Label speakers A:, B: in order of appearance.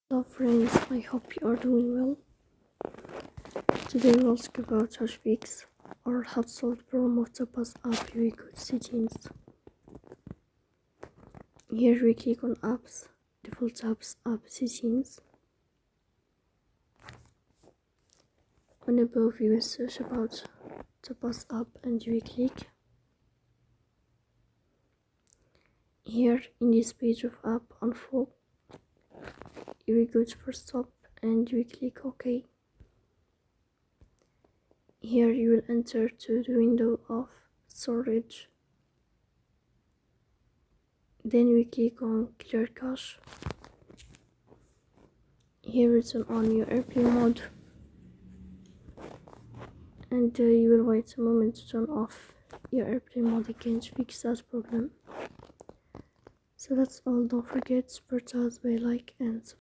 A: Hello friends, I hope you are doing well. Today we'll talk about how to fix or how to solve the problem of Tapas app very good settings. Here we click on apps, default apps, app settings. On above you will search about Tapas app and you will click. Here in this page of app unfold, you will go to first stop and you will click OK. Here you will enter to the window of storage. Then we click on clear cache. Here we turn on your airplane mode and you will wait a moment to turn off your airplane mode again to fix that problem. So that's all. Don't forget to support us by like and subscribe.